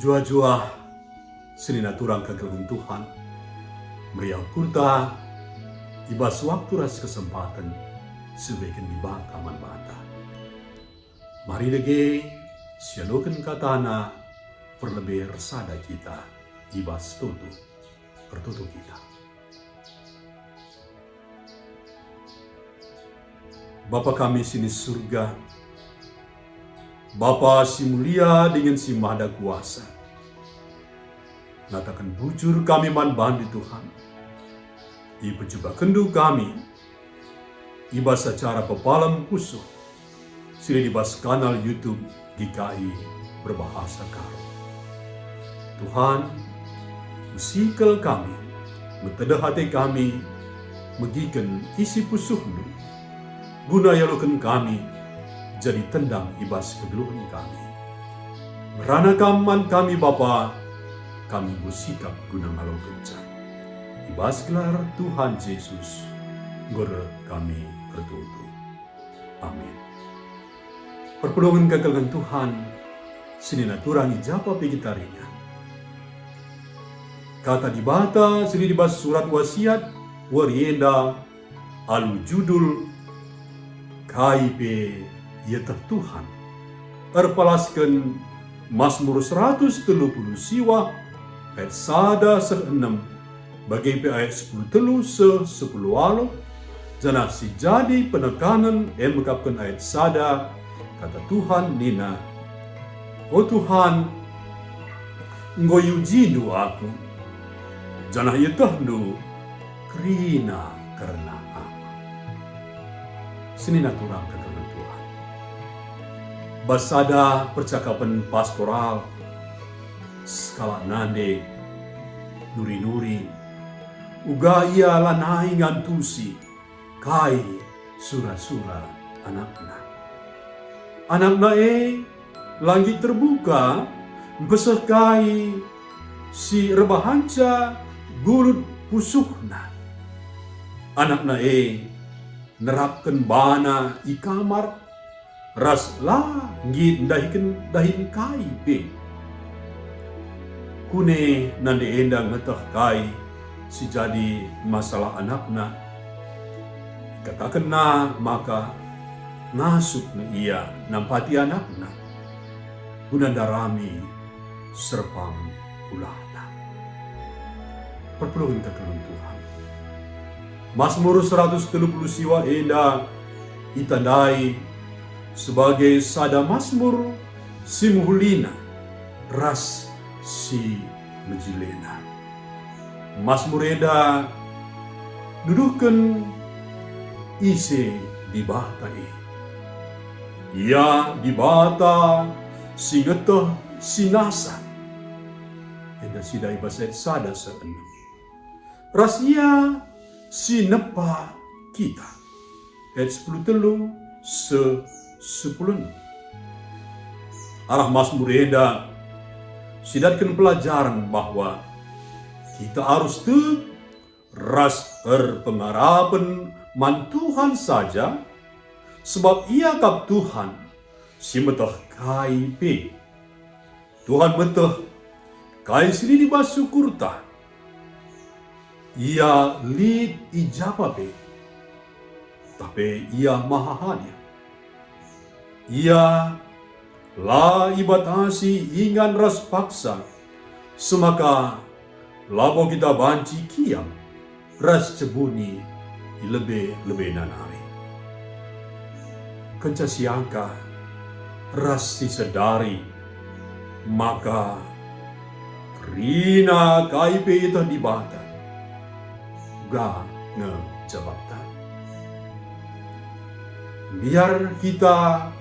Jua-jua senina turang kegelangan Tuhan, meriau kurta ibas waktu ras kesempatan sebagian di bata man bata. Mari dege sialokan katana perlebih resada kita ibas tutu pertutu kita. Bapa kami sini surga, Bapa si mulia dengan si mahada kuasa, ngatakan bujur kami man bandi Tuhan. Ibu coba kendu kami, iba secara pepalam kusuh, sini dibas kanal YouTube GKI berbahasa Karo. Tuhan, musikal kami, metede hati kami, megiken isi pusuhmu, guna yalukan kami, jadi tendang ibas kegeluhan kami. Merana kaman kami Bapa, kami bersikap guna ngalau kencang. Ibas gelar Tuhan Yesus, gora kami bertutu. Amin. Perpulungan kegeluhan Tuhan, sini naturangi japa pegitarinya. Kata di bata, sini dibas surat wasiat, warienda, alu judul, KIP Yetah Tuhan, erpalaskan Mazmur 130 siwa, ayat sada se-6, bagi ayat 10 telu se-10 alo, jana si jadi penekanan yang mengkapkan ayat sada, kata Tuhan nina, "O Tuhan, ngoyujidu aku, jana yetahnu kerina karena aku." Sini naturang kegelan Tuhan. Basada percakapan pastoral, skala nande, nuri-nuri, uga ia lanai ngantusi, kai sura-sura anakna. Anakna langit terbuka, besah kai si rebahanca gulut pusuhna. Anakna nerapkan bana i kamar, ras langit dahin kai pe. Kune nande endang ngetah kai si jadi masalah anakna. Katakan na maka ngasuk na ia nampati anakna. Gunandarami serpang ulahna. Perpulungan kekeluhan Tuhan. Mazmur 130 siwa enda itandai sebagai sada Mazmur si muhulina ras si mejilena. Mazmur eda dudukan ise di bata ia di bata si ngetah si nasa eda sidai baset sada se-6 ras ia si nepa kita ayat 10 telu se-10 arah Mazmur eda sidatkan pelajaran bahwa kita harus ras berpengharapan man Tuhan saja, sebab ia kap Tuhan si metah kai pe. Tuhan metah kai sini dibas syukurta. Ia lid ijapa pe. Tapi ia maha hadia. Ia la ibatasi ingan ras paksa. Semaka labo kita banci kiam ras cebuni lebih nanari. Kenca siangka ras si sedari maka rina kaipe itu dibata ga ngejabatan. Biar kita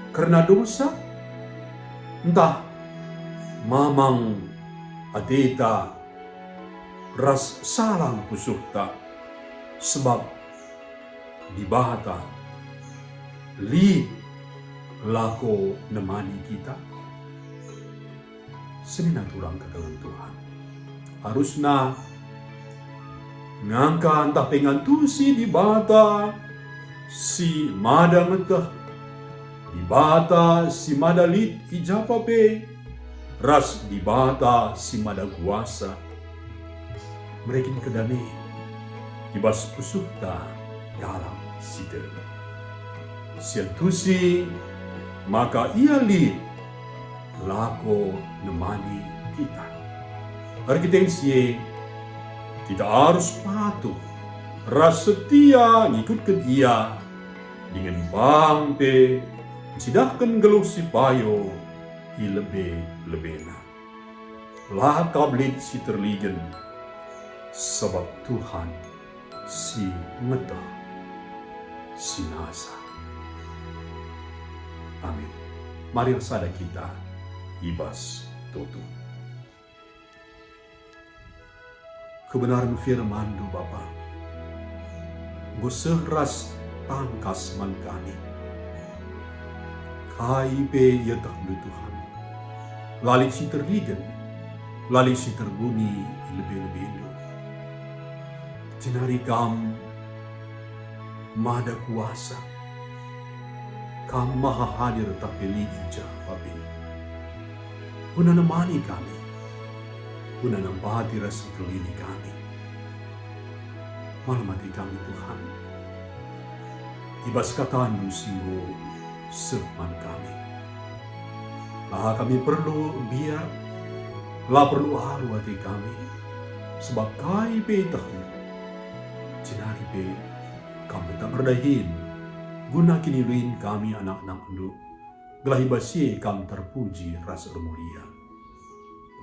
karena dosa entah mamang adeta ras salang pusuhta sebab dibata li lako nemani kita senina turang ke dalam Tuhan harusna ngangka entah pengantusi dibata si mada ngetah dibata si mada lit ijapa pe ras di bata si mada kuasa. Mereka kedame ibas pusuhta dalam sida. Siantusi maka ia li lako nemani kita. Arkiteksie tidak harus patuh, ras setia ngikutkan ia dengan bangte sidahkan geluh si payo i lebih-lebihna. Lah kablit si terligen sebab Tuhan si meta si nasa. Amin. Mari sada kita ibas tutup. Kebenaran firman do Bapa, guseh ras tangkas man kami. Kaipe ya tahdu Tuhan. Lali si terligen, lali si terbunyi lebih-lebih itu. Jenari kam mada kuasa. Kam maha hadir tak pilih ija babi. Puna nemani kami. Puna nempati rasa kelini kami. Malamati kami Tuhan. Ibas kataan singgo seman kami. Lah kami perlu biar, lah perlu haru hati kami. Sebab kai pe tahu. Jenari pe kami tak berdahin. Guna kini luin kami anak-anak ndu. Gelahi basi kami terpuji rasa mulia.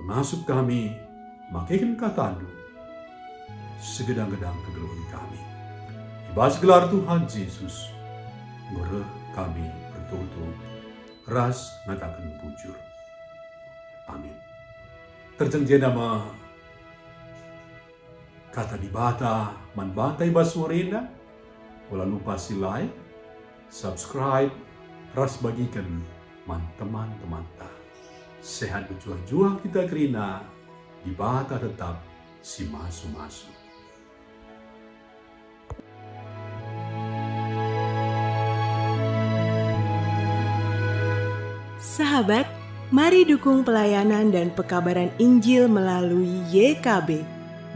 Pengasup kami makaikan kata ndu. Segedang-gedang kegeluhan kami. Ibas gelar Tuhan Yesus. Ngureh kami bertutur. Ras ngatakan bujur. Amin. Terjengje nama kata di bata man bata ibas warenda. Wala lupa si like, subscribe, ras bagikan man teman-teman ta. Sehat berjuang-juang kita kerina di bata tetap si masu-masu. Sahabat, mari dukung pelayanan dan pekabaran Injil melalui YKB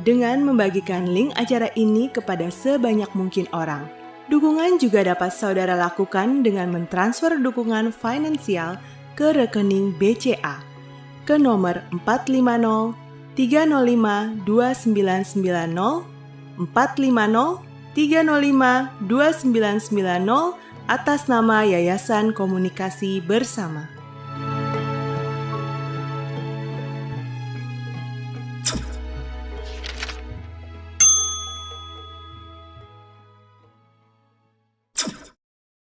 dengan membagikan link acara ini kepada sebanyak mungkin orang. Dukungan juga dapat saudara lakukan dengan mentransfer dukungan finansial ke rekening BCA ke nomor 450 305 2990 450 305 2990 atas nama Yayasan Komunikasi Bersama.